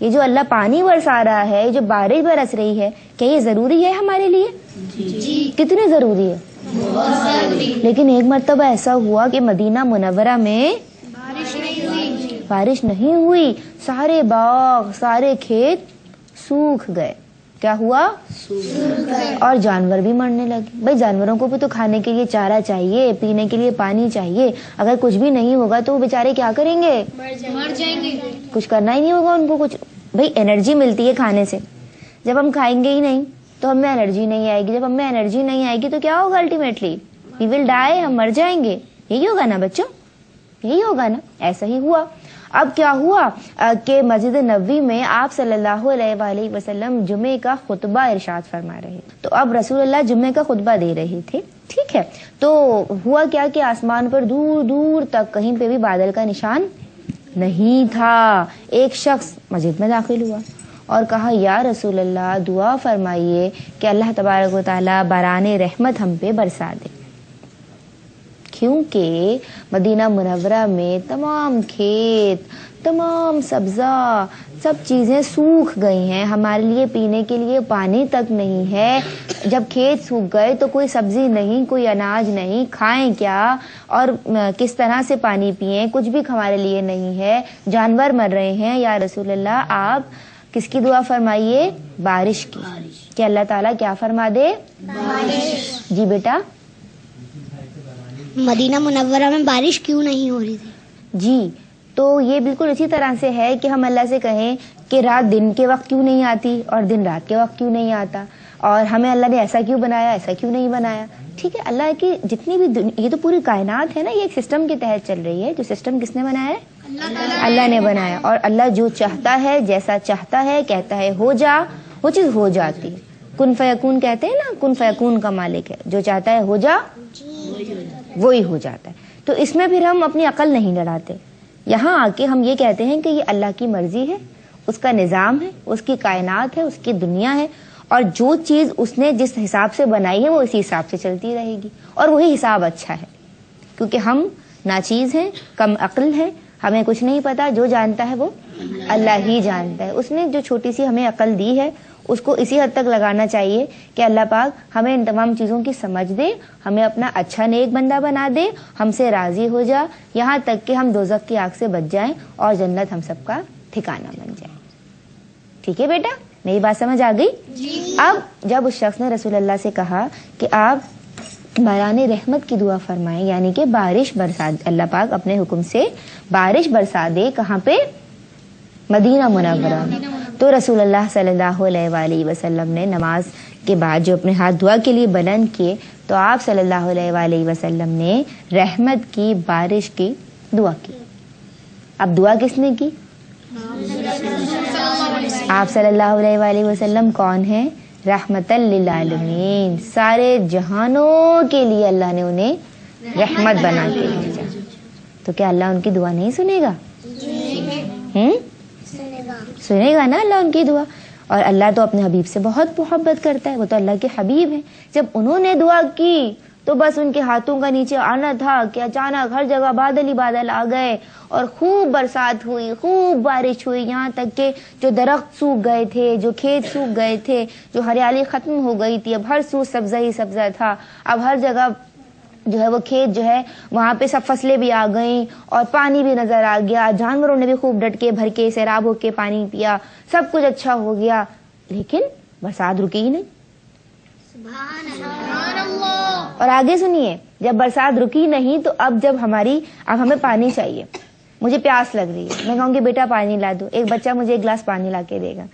یہ جو اللہ پانی برسا رہا ہے، یہ جو بارش برس رہی ہے، کیا یہ ضروری ہے ہمارے لیے؟ جی۔ کتنی ضروری ہے؟ بہت ضروری۔ لیکن ایک مرتبہ ایسا ہوا کہ مدینہ منورہ میں بارش نہیں ہوئی، سارے باغ سارے کھیت سوکھ گئے۔ کیا ہوا؟ اور جانور بھی مرنے لگے۔ بھائی جانوروں کو بھی تو کھانے کے لیے چارہ چاہیے، پینے کے لیے پانی چاہیے، اگر کچھ بھی نہیں ہوگا تو وہ بیچارے کیا کریں گے؟ مر جائیں گے، کچھ کرنا ہی نہیں ہوگا ان کو کچھ۔ بھائی انرجی ملتی ہے کھانے سے، جب ہم کھائیں گے ہی نہیں تو ہمیں انرجی نہیں آئے گی، جب ہمیں انرجی نہیں آئے گی تو کیا ہوگا؟ الٹیمیٹلی وی ول ڈائی، ہم مر جائیں گے۔ یہی ہوگا نا بچوں، یہی ہوگا نا؟ ایسا ہی ہوا۔ اب کیا ہوا کہ مسجد نبوی میں آپ صلی اللہ علیہ وآلہ وسلم جمعے کا خطبہ ارشاد فرما رہے، تو اب رسول اللہ جمعے کا خطبہ دے رہے تھے، ٹھیک ہے؟ تو ہوا کیا کہ آسمان پر دور دور تک کہیں پہ بھی بادل کا نشان نہیں تھا۔ ایک شخص مسجد میں داخل ہوا اور کہا یا رسول اللہ دعا فرمائیے کہ اللہ تبارک و تعالی باران رحمت ہم پہ برسا دے، کیونکہ مدینہ منورہ میں تمام کھیت، تمام سبزہ، سب چیزیں سوکھ گئی ہیں، ہمارے لیے پینے کے لیے پانی تک نہیں ہے۔ جب کھیت سوکھ گئے تو کوئی سبزی نہیں، کوئی اناج نہیں، کھائیں کیا اور کس طرح سے پانی پئیں؟ کچھ بھی ہمارے لیے نہیں ہے، جانور مر رہے ہیں۔ یا رسول اللہ آپ کس کی دعا فرمائیے؟ بارش کی، کہ اللہ تعالیٰ کیا فرما دے؟ بارش۔ جی بیٹا، مدینہ منورہ میں بارش کیوں نہیں ہو رہی تھی؟ جی تو یہ بالکل اسی طرح سے ہے کہ ہم اللہ سے کہیں کہ رات دن کے وقت کیوں نہیں آتی اور دن رات کے وقت کیوں نہیں آتا، اور ہمیں اللہ نے ایسا کیوں بنایا، ایسا کیوں نہیں بنایا، ٹھیک ہے؟ اللہ کی جتنی بھی یہ تو پوری کائنات ہے نا، یہ ایک سسٹم کے تحت چل رہی ہے۔ جو سسٹم کس نے بنایا ہے؟ اللہ نے بنایا، اور اللہ جو چاہتا ہے، جیسا چاہتا ہے، کہتا ہے ہو جا، وہ چیز ہو جاتی ہے۔ کن فیکون کہتے ہیں نا، کن فیکون کا مالک ہے، جو چاہتا ہے ہو جا وہی ہو جاتا ہے۔ تو اس میں پھر ہم اپنی عقل نہیں لڑاتے، یہاں آ کے ہم یہ کہتے ہیں کہ یہ اللہ کی مرضی ہے، اس کا نظام ہے، اس کی کائنات ہے، اس کی دنیا ہے، اور جو چیز اس نے جس حساب سے بنائی ہے وہ اسی حساب سے چلتی رہے گی، اور وہی حساب اچھا ہے، کیونکہ ہم ناچیز ہیں، کم عقل ہیں، ہمیں کچھ نہیں پتا، جو جانتا ہے وہ اللہ ہی جانتا ہے۔ اس نے جو چھوٹی سی ہمیں عقل دی ہے اس کو اسی حد تک لگانا چاہیے کہ اللہ پاک ہمیں ان تمام چیزوں کی سمجھ دے، ہمیں اپنا اچھا نیک بندہ بنا دے، ہم سے راضی ہو جا، یہاں تک کہ ہم دوزخ کی آگ سے بچ جائیں اور جنت ہم سب کا ٹھکانہ بن جائے۔ ٹھیک ہے بیٹا، میری بات سمجھ آ گئی؟ اب جب اس شخص نے رسول اللہ سے کہا کہ آپ باران رحمت کی دعا فرمائیں، یعنی کہ بارش برسا، اللہ پاک اپنے حکم سے بارش برسا دے، کہاں پہ؟ مدینہ منورہ میں۔ تو رسول اللہ صلی اللہ علیہ وآلہ وسلم نے نماز کے بعد جو اپنے ہاتھ دعا کے لیے بلند کیے، تو آپ صلی اللہ علیہ وآلہ وسلم نے رحمت کی، بارش کی دعا کی۔ اب دعا کس نے کی؟ آپ صلی اللہ علیہ وآلہ وسلم کون ہیں؟ رحمت للعالمین، سارے جہانوں کے لیے اللہ نے انہیں رحمت بنا کے بھیجا۔ تو کیا اللہ ان کی دعا نہیں سنے گا؟ سنے گا نا اللہ ان کی دعا۔ اور اللہ تو اپنے حبیب سے بہت محبت کرتا ہے، وہ تو اللہ کے حبیب ہیں۔ جب انہوں نے دعا کی تو بس ان کے ہاتھوں کا نیچے آنا تھا کہ اچانک ہر جگہ بادل ہی بادل آ گئے اور خوب برسات ہوئی، خوب بارش ہوئی، یہاں تک کہ جو درخت سوکھ گئے تھے، جو کھیت سوکھ گئے تھے، جو ہریالی ختم ہو گئی تھی، اب ہر سو سبزہ ہی سبزہ تھا، اب ہر جگہ جو ہے وہ کھیت جو ہے وہاں پہ سب فصلیں بھی آ گئیں اور پانی بھی نظر آ گیا، جانوروں نے بھی خوب ڈٹ کے بھر کے سیراب ہو کے پانی پیا، سب کچھ اچھا ہو گیا، لیکن برسات رکی ہی نہیں۔ اور آگے سنیے، جب برسات رکی نہیں تو اب ہمیں پانی چاہیے، مجھے پیاس لگ رہی ہے، میں کہوں گی بیٹا پانی لا دو، ایک بچہ مجھے ایک گلاس پانی لا کے دے گا،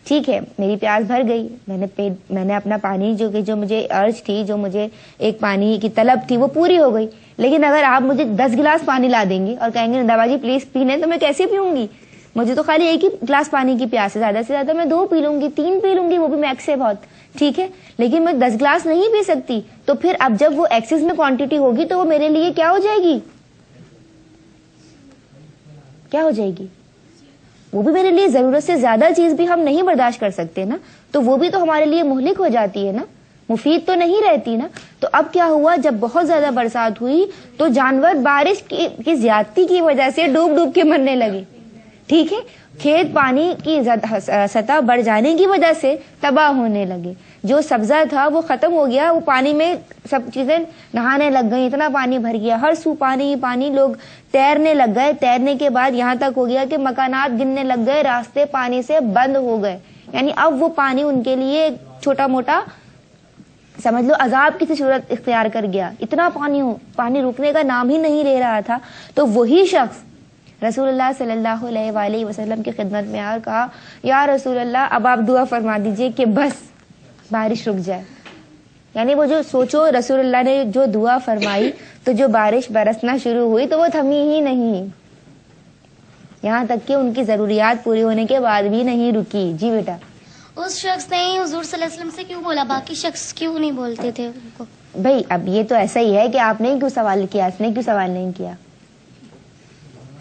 ٹھیک ہے، میری پیاس بھر گئی، میں نے اپنا پانی جو مجھے ارج تھی، جو مجھے ایک پانی کی طلب تھی وہ پوری ہو گئی۔ لیکن اگر آپ مجھے 10 گلاس پانی لا دیں گے اور کہیں گے ندا باجی پلیز پینے، تو میں کیسے پیوں گی؟ مجھے تو خالی ایک ہی گلاس پانی کی پیاس ہے، زیادہ سے زیادہ میں 2 پی لوں گی، 3 پی لوں گی، وہ بھی میکس ہے بہت، ٹھیک ہے، لیکن میں 10 گلاس نہیں پی سکتی۔ تو پھر اب جب وہ ایکسس میں کوانٹٹی ہوگی تو وہ میرے لیے کیا ہو جائے گی؟ کیا ہو جائے گی؟ وہ بھی میرے لیے ضرورت سے زیادہ چیز بھی ہم نہیں برداشت کر سکتے نا، تو وہ بھی تو ہمارے لیے مہلک ہو جاتی ہے نا، مفید تو نہیں رہتی نا۔ تو اب کیا ہوا، جب بہت زیادہ برسات ہوئی تو جانور بارش کی زیادتی کی وجہ سے ڈوب ڈوب کے مرنے لگے، ٹھیک ہے۔ کھیت پانی کی سطح بڑھ جانے کی وجہ سے تباہ ہونے لگے. جو سبزہ تھا وہ ختم ہو گیا, وہ پانی میں سب چیزیں نہانے لگ گئی, اتنا پانی بھر گیا, ہر سو پانی پانی, لوگ تیرنے لگ گئے. تیرنے کے بعد یہاں تک ہو گیا کہ مکانات گرنے لگ گئے, راستے پانی سے بند ہو گئے. یعنی اب وہ پانی ان کے لیے چھوٹا موٹا سمجھ لو عذاب کی صورت اختیار کر گیا. اتنا پانی رکنے کا نام ہی نہیں لے رہا تھا. تو وہی شخص رسول اللہ صلی اللہ علیہ وآلہ وسلم کی خدمت میں آ کہا, یا رسول اللہ اب آپ دعا فرما دیجئے کہ بس بارش رک جائے. یعنی وہ جو سوچو, رسول اللہ نے جو دعا فرمائی تو جو بارش برسنا شروع ہوئی تو وہ تھمی ہی نہیں, یہاں تک کہ ان کی ضروریات پوری ہونے کے بعد بھی نہیں رکی. جی بیٹا. اس شخص نے حضور صلی اللہ علیہ وسلم سے کیوں بولا, باقی شخص کیوں نہیں بولتے تھے ان کو؟ بھائی اب یہ تو ایسا ہی ہے کہ آپ نے کیوں سوال کیا, اس نے کیوں سوال نہیں کیا.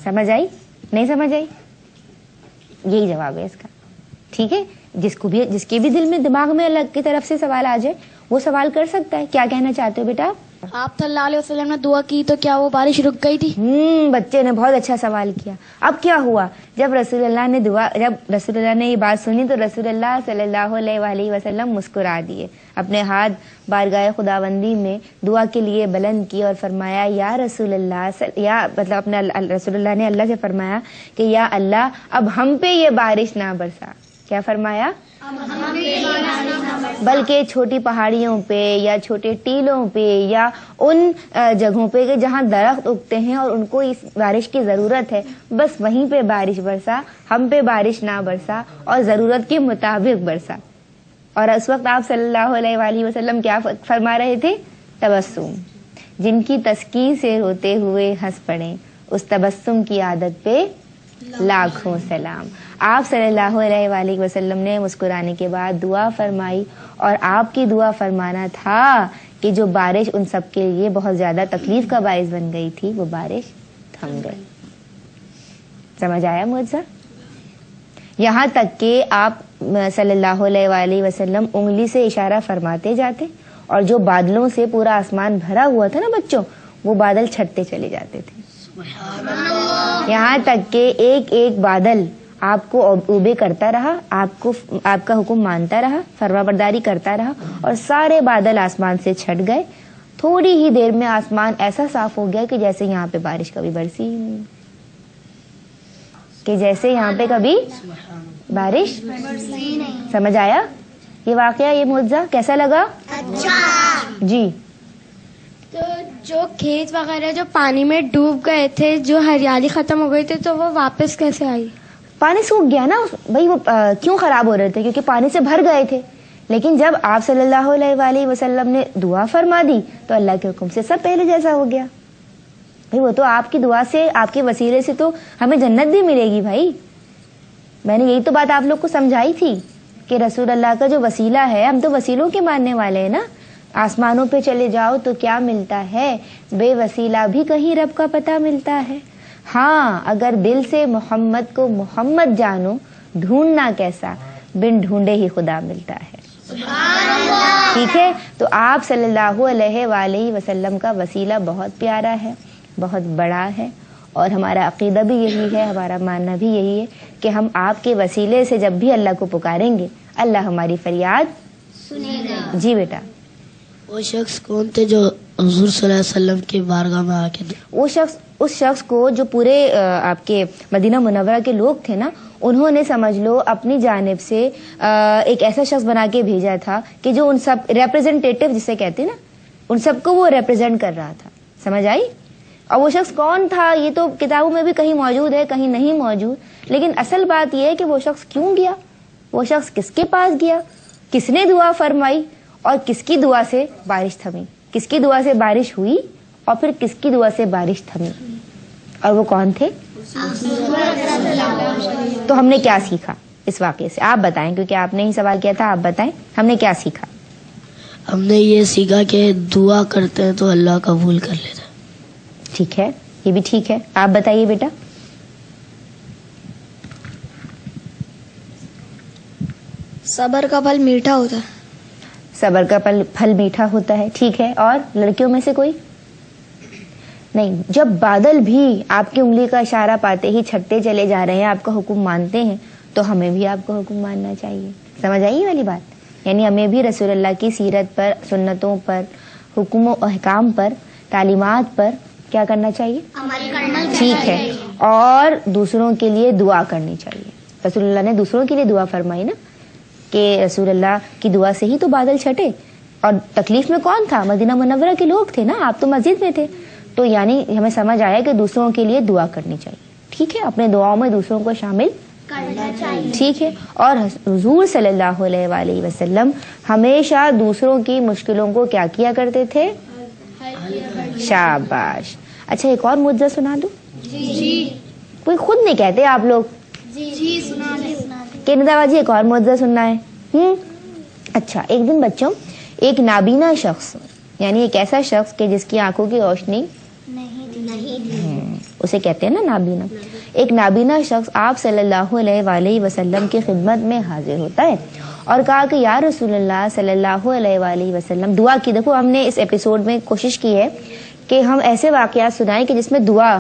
سمجھ آئی نہیں سمجھ آئی؟ یہی جواب ہے اس کا. ٹھیک ہے, جس کے بھی دل میں دماغ میں اللہ کی طرف سے سوال آ جائے وہ سوال کر سکتا ہے. کیا کہنا چاہتے ہو بیٹا؟ آپ صلی اللہ علیہ وسلم نے دعا کی تو کیا وہ بارش رک گئی تھی؟ بچے نے بہت اچھا سوال کیا. اب کیا ہوا, جب رسول اللہ نے یہ بات سنی تو رسول اللہ صلی اللہ علیہ وآلہ وسلم مسکرا دیے, اپنے ہاتھ بارگاہ خداوندی میں دعا کے لیے بلند کی اور فرمایا, یا رسول اللہ, یا مطلب اپنے رسول اللہ نے اللہ سے فرمایا کہ یا اللہ اب ہم پہ یہ بارش نہ برسا. کیا فرمایا؟ بلکہ چھوٹی پہاڑیوں پہ یا چھوٹے ٹیلوں پہ یا ان جگہوں پہ کہ جہاں درخت اگتے ہیں اور ان کو اس بارش کی ضرورت ہے, بس وہیں پہ بارش برسا, ہم پہ بارش نہ برسا اور ضرورت کے مطابق برسا. اور اس وقت آپ صلی اللہ علیہ وآلہ وسلم کیا فرما رہے تھے؟ تبسم. جن کی تسکین سے روتے ہوئے ہنس پڑے, اس تبسم کی عادت پہ لاکھوں سلام. آپ صلی اللہ علیہ وآلہ وسلم نے مسکرانے کے بعد دعا فرمائی, اور آپ کی دعا فرمانا تھا کہ جو بارش ان سب کے لیے بہت زیادہ تکلیف کا باعث بن گئی تھی وہ بارش تھم گئی. سمجھ آیا معجزہ؟ یہاں تک کہ آپ صلی اللہ علیہ وآلہ وسلم انگلی سے اشارہ فرماتے جاتے اور جو بادلوں سے پورا آسمان بھرا ہوا تھا نا بچوں, وہ بادل چھٹتے چلے جاتے تھے. یہاں تک کہ ایک ایک بادل آپ کو اوبے کرتا رہا, آپ کا حکم مانتا رہا, فرما برداری کرتا رہا, اور سارے بادل آسمان سے چھٹ گئے. تھوڑی ہی دیر میں آسمان ایسا صاف ہو گیا کہ جیسے یہاں پہ بارش کبھی برسی ہی نہیں, کہ جیسے یہاں پہ کبھی بارش. سمجھ آیا یہ واقعہ, یہ معجزہ کیسا لگا؟ اچھا جی. تو جو کھیت وغیرہ جو پانی میں ڈوب گئے تھے, جو ہریالی ختم ہو گئی تھی, تو وہ واپس کیسے آئی؟ پانی سوکھ گیا نا بھائی, وہ کیوں خراب ہو رہے تھے؟ کیونکہ پانی سے بھر گئے تھے. لیکن جب آپ صلی اللہ علیہ وآلہ وسلم نے دعا فرما دی تو اللہ کے حکم سے سب پہلے جیسا ہو گیا. بھائی وہ تو آپ کی دعا سے, آپ کے وسیلے سے تو ہمیں جنت بھی ملے گی بھائی. میں نے یہی تو بات آپ لوگ کو سمجھائی تھی کہ رسول اللہ کا جو وسیلہ ہے, ہم تو وسیلوں کے ماننے والے ہیں نا. آسمانوں پہ چلے جاؤ تو کیا ملتا ہے, بے وسیلہ بھی کہیں رب کا پتہ ملتا ہے. ہاں اگر دل سے محمد کو محمد جانو, ڈھونڈنا کیسا, بن ڈھونڈے ہی خدا ملتا ہے. ٹھیک ہے, تو آپ صلی اللہ علیہ وآلہ وسلم کا وسیلہ بہت پیارا ہے, بہت بڑا ہے, اور ہمارا عقیدہ بھی یہی ہے, ہمارا ماننا بھی یہی ہے کہ ہم آپ کے وسیلے سے جب بھی اللہ کو پکاریں گے اللہ ہماری فریاد سنے گا. جی بیٹا. وہ شخص کون تھے جو حضور صلی اللہ علیہ وسلم کی بارگاہ میں آ کے؟ اس شخص کو جو پورے آپ کے مدینہ منورہ کے لوگ تھے نا, انہوں نے سمجھ لو اپنی جانب سے ایک ایسا شخص بنا کے بھیجا تھا کہ جو ان سب ریپرزینٹیٹیو جسے کہتے ہیں نا, ان سب کو وہ ریپرزینٹ کر رہا تھا. سمجھ آئی؟ اور وہ شخص کون تھا یہ تو کتابوں میں بھی کہیں موجود ہے, کہیں نہیں موجود. لیکن اصل بات یہ ہے کہ وہ شخص کیوں گیا, وہ شخص کس کے پاس گیا, کس نے دعا فرمائی, اور کس کی دعا سے بارش تھمی, کس کی دعا سے بارش ہوئی, اور پھر کس کی دعا سے بارش تھمی, اور وہ کون تھے؟ تو ہم نے کیا سیکھا اس واقعے سے, آپ بتائیں, کیونکہ آپ نے ہی سوال کیا تھا, آپ بتائیں ہم نے کیا سیکھا. ہم نے یہ سیکھا کہ دعا کرتے ہیں تو اللہ قبول کر لیتا ہے. ٹھیک ہے, یہ بھی ٹھیک ہے. آپ بتائیے بیٹا. صبر کا پھل میٹھا ہوتا ہے. صبر کا پھل میٹھا ہوتا ہے. ٹھیک ہے. اور لڑکیوں میں سے کوئی؟ نہیں، جب بادل بھی آپ کی انگلی کا اشارہ پاتے ہی چھٹتے چلے جا رہے ہیں، آپ کا حکم مانتے ہیں، تو ہمیں بھی آپ کا حکم ماننا چاہیے. سمجھ آئی والی بات؟ یعنی ہمیں بھی رسول اللہ کی سیرت پر، سنتوں پر، حکم و احکام پر، تعلیمات پر کیا کرنا چاہیے؟ ٹھیک ہے. اور دوسروں کے لیے دعا کرنی چاہیے. رسول اللہ نے دوسروں کے لیے دعا فرمائی نا، کہ رسول اللہ کی دعا سے ہی تو بادل چھٹے. اور تکلیف میں کون تھا؟ مدینہ منورہ کے لوگ تھے نا، آپ تو مسجد میں تھے. تو یعنی ہمیں سمجھ آیا کہ دوسروں کے لیے دعا کرنی چاہیے. ٹھیک ہے، اپنے دعاؤں میں دوسروں کو شامل کرنا چاہیے. ٹھیک ہے. اور حضور صلی اللہ علیہ وآلہ وسلم ہمیشہ دوسروں کی مشکلوں کو کیا کیا کرتے تھے؟ شاباش. اچھا ایک اور معجزہ سنا دوں؟ جی. کوئی خود نہیں کہتے آپ لوگ؟ جی سنا دیں. کہ ندا جی ایک اور معجزہ سننا ہے. اچھا، ایک دن بچوں ایک نابینا شخص، یعنی ایک ایسا شخص کہ جس کی آنکھوں کی روشنی اسے کہتے ہیں نا نابینا، ایک نابینا شخص آپ صلی اللہ علیہ وآلہ وسلم کی خدمت میں حاضر ہوتا ہے اور کہا کہ یا رسول اللہ صلی اللہ علیہ وآلہ وسلم، دعا کی. دیکھو ہم نے اس ایپیسوڈ میں کوشش کی ہے کہ ہم ایسے واقعات سنائیں کہ جس میں دعا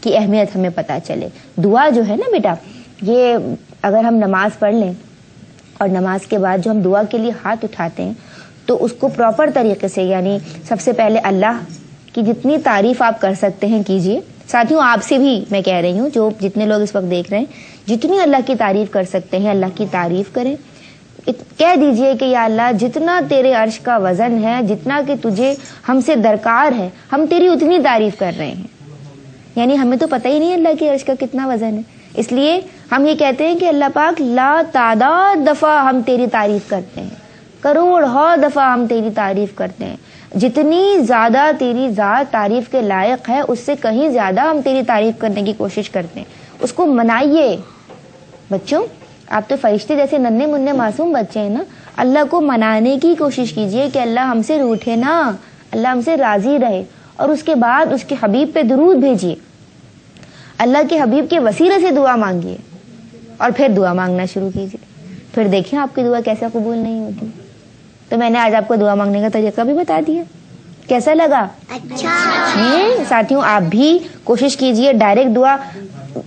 کی اہمیت ہمیں پتہ چلے. دعا جو ہے نا بیٹا، یہ اگر ہم نماز پڑھ لیں اور نماز کے بعد جو ہم دعا کے لیے ہاتھ اٹھاتے ہیں تو اس کو پراپر طریقے سے، یعنی سب سے پہلے اللہ کی جتنی تعریف آپ کر سکتے ہیں کیجئے. ساتھیوں آپ سے بھی میں کہہ رہی ہوں، جو جتنے لوگ اس وقت دیکھ رہے ہیں، جتنی اللہ کی تعریف کر سکتے ہیں اللہ کی تعریف کریں. کہہ دیجئے کہ یا اللہ جتنا تیرے عرش کا وزن ہے، جتنا کہ تجھے ہم سے درکار ہے، ہم تیری اتنی تعریف کر رہے ہیں. یعنی ہمیں تو پتہ ہی نہیں اللہ کے عرش کا کتنا وزن ہے، اس لیے ہم یہ کہتے ہیں کہ اللہ پاک لا تعداد دفعہ ہم تیری تعریف کرتے ہیں، کروڑ دفعہ ہم تیری تعریف کرتے ہیں. جتنی زیادہ تیری ذات تعریف کے لائق ہے اس سے کہیں زیادہ ہم تیری تعریف کرنے کی کوشش کرتے ہیں. اس کو منائیے. بچوں آپ تو فرشتے جیسے ننھے منھے معصوم بچے ہیں نا، اللہ کو منانے کی کوشش کیجئے کہ اللہ ہم سے روٹھے نا، اللہ ہم سے راضی رہے. اور اس کے بعد اس کے حبیب پہ درود بھیجیے، اللہ کے حبیب کے وسیلے سے دعا مانگیے اور پھر دعا مانگنا شروع کیجیے. پھر دیکھیں آپ کی دعا کیسے قبول نہیں ہوتی. تو میں نے آج آپ کو دعا مانگنے کا طریقہ بھی بتا دیا. کیسا لگا؟ اچھا. ساتھیوں آپ بھی کوشش کیجئے ڈائریکٹ دعا.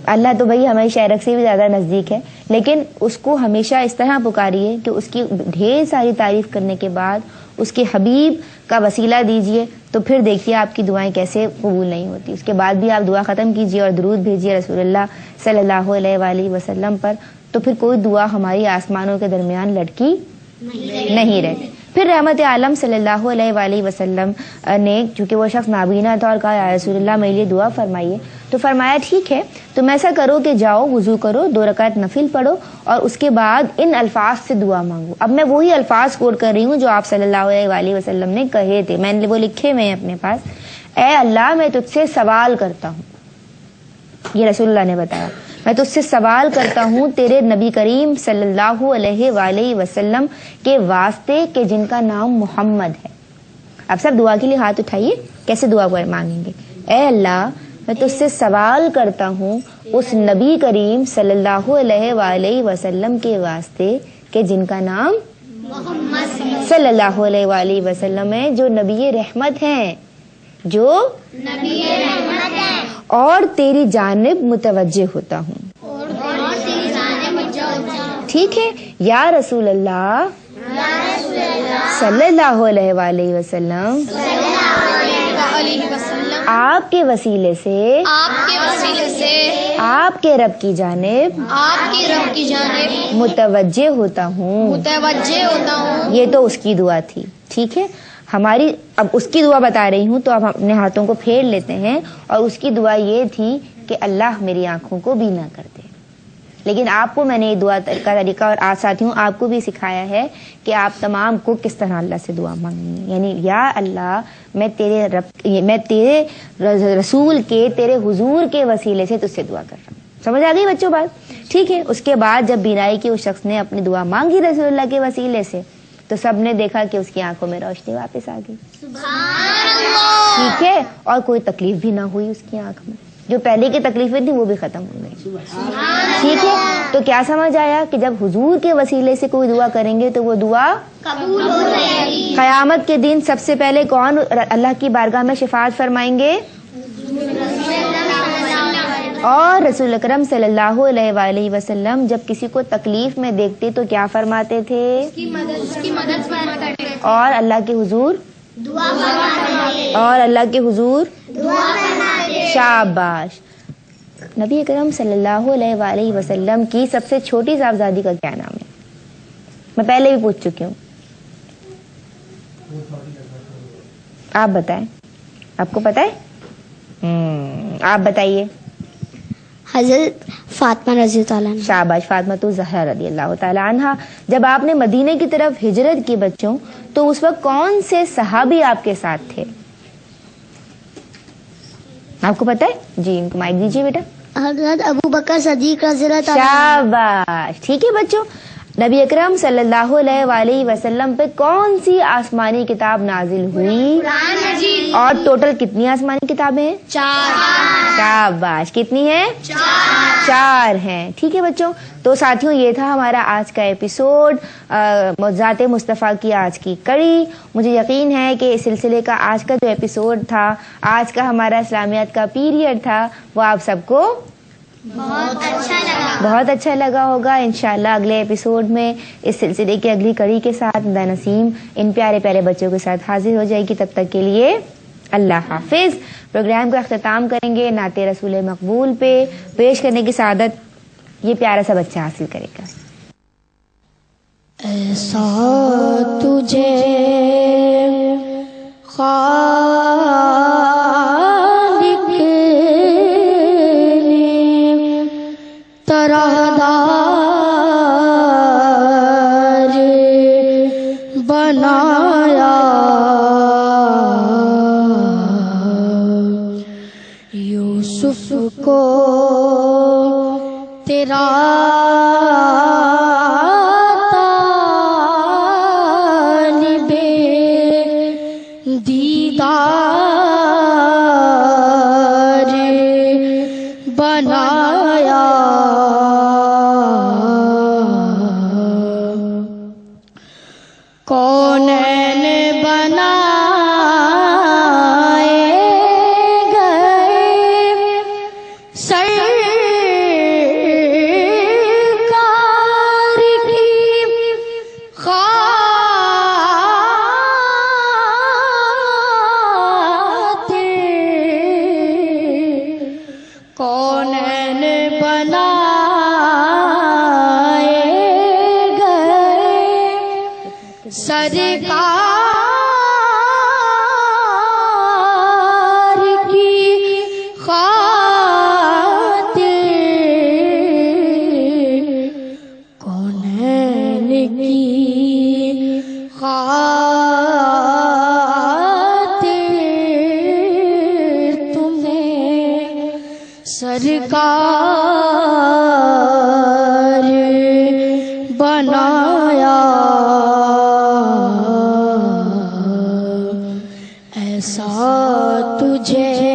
اللہ تو بھائی ہماری شہرک سے بھی زیادہ نزدیک ہے، لیکن اس کو ہمیشہ اس طرح پکاریے کہ اس کی ڈھیر ساری تعریف کرنے کے بعد اس کے حبیب کا وسیلہ دیجئے. تو پھر دیکھیے آپ کی دعائیں کیسے قبول نہیں ہوتی. اس کے بعد بھی آپ دعا ختم کیجئے اور درود بھیجئے رسول اللہ صلی اللہ علیہ وآلہ وسلم پر. تو پھر کوئی دعا ہماری آسمانوں کے درمیان لٹکی نہیں رہتی. پھر رحمت عالم صلی اللہ علیہ وآلہ وسلم نے، چونکہ وہ شخص نابینا تھا، اور کہا یا رسول اللہ میرے لیے دعا فرمائیے. تو فرمایا ٹھیک ہے، تم ایسا کرو کہ جاؤ وضو کرو، 2 رکعت نفل پڑھو اور اس کے بعد ان الفاظ سے دعا مانگو. اب میں وہی الفاظ کوٹ کر رہی ہوں جو آپ صلی اللہ علیہ وآلہ وسلم نے کہے تھے، میں نے وہ لکھے ہوئے ہیں اپنے پاس. اے اللہ میں تجھ سے سوال کرتا ہوں، یہ رسول اللہ نے بتایا، میں تجھ سے سوال کرتا ہوں تیرے نبی کریم صلی اللہ علیہ وآلہ وسلم کے واسطے کہ جن کا نام محمد ہے. اب سب دعا کے لیے ہاتھ اٹھائیے. کیسے دعا مانگیں گے؟ اے اللہ میں تجھ سے سوال کرتا ہوں اس نبی کریم صلی اللہ علیہ وآلہ وسلم کے واسطے کہ جن کا نام محمد صلی اللہ علیہ وآلہ وسلم ہے، جو نبی رحمت ہیں، جو نبی رحمت ہیں، اور تیری جانب متوجہ ہوتا ہوں. ٹھیک ہے. یا رسول اللہ صلی اللہ علیہ وآلہ وسلم، آپ کے وسیلے سے آپ کے رب کی جانب متوجہ ہوتا ہوں. یہ تو اس کی دعا تھی. ٹھیک ہے. ہماری اب اس کی دعا بتا رہی ہوں، تو اب اپنے ہاتھوں کو پھیر لیتے ہیں. اور اس کی دعا یہ تھی کہ اللہ میری آنکھوں کو بینا کر دے. لیکن آپ کو میں نے یہ دعا کا طریقہ اور ساتھیوں آپ کو بھی سکھایا ہے کہ آپ تمام کو کس طرح اللہ سے دعا مانگنی ہے. یعنی یا اللہ میں تیرے رسول کے، تیرے حضور کے وسیلے سے تجھ سے دعا کر رہا ہوں. سمجھ آ گئی بچوں بات؟ ٹھیک ہے. اس کے بعد جب بینائی کے اس شخص نے اپنی دعا مانگی رسول اللہ کے وسیلے سے، تو سب نے دیکھا کہ اس کی آنکھوں میں روشنی واپس آ گئی. ٹھیک ہے. اور کوئی تکلیف بھی نہ ہوئی اس کی آنکھ میں. جو پہلے کی تکلیفیں تھیں وہ بھی ختم ہو گئی. ٹھیک ہے. تو کیا سمجھ آیا کہ جب حضور کے وسیلے سے کوئی دعا کریں گے تو وہ دعا قبول ہو جائے گی. قیامت کے دن سب سے پہلے کون اللہ کی بارگاہ میں شفاعت فرمائیں گے؟ اور رسول اکرم صلی اللہ علیہ وسلم جب کسی کو تکلیف میں دیکھتے تو کیا فرماتے تھے؟ اور اللہ کے حضور اور اللہ کے حضور شاباش. نبی اکرم صلی اللہ علیہ وسلم کی سب سے چھوٹی صاحبزادی کا کیا نام ہے؟ میں پہلے بھی پوچھ چکی ہوں, آپ بتائیں, آپ کو پتہ ہے؟ آپ بتائیے. حضرت فاطمہ رضی اللہ عنہ. شاباش, فاطمہ تو زہرا رضی اللہ تعالی عنہا. جب آپ نے مدینے کی طرف ہجرت کی بچوں, تو اس وقت کون سے صحابی آپ کے ساتھ تھے؟ آپ کو پتہ ہے؟ جی ان کو مائک دیجیے بیٹا. حضرت ابو بکر صدیق رضی اللہ تعالیٰ. شاباش, ٹھیک ہے بچوں. نبی اکرم صلی اللہ علیہ وسلم پہ کون سی آسمانی کتاب نازل ہوئی؟ اور ٹوٹل کتنی آسمانی کتابیں ہیں؟ 4. شاباش, کتنی ہیں؟ 4 ہیں. ٹھیک ہے بچوں. تو ساتھیوں یہ تھا ہمارا آج کا ایپیسوڈ, ذات مصطفیٰ کی آج کی کڑی. مجھے یقین ہے کہ اس سلسلے کا آج کا جو ایپیسوڈ تھا, آج کا ہمارا اسلامیات کا پیریڈ تھا, وہ آپ سب کو بہت اچھا لگا ہوگا. انشاءاللہ اگلے ایپیسوڈ میں اس سلسلے کی اگلی کڑی کے ساتھ ندا نسیم ان پیارے پیارے بچوں کے ساتھ حاضر ہو جائے گی. تب تک کے لیے اللہ حافظ. پروگرام کا اختتام کریں گے نعت رسول مقبول پہ. پیش کرنے کی سعادت یہ پیارا سا بچہ حاصل کرے گا. ایسا تجھے طرحدار بنایا, یوسف کو تیرا طالب دیدار بنایا, کونین بنائے گئے سرکار کی خاطر, کونین بنائے گئے سرکار کی خاطر, کونین کی خاطر تمہیں سرکار بنایا. ایسا تجھے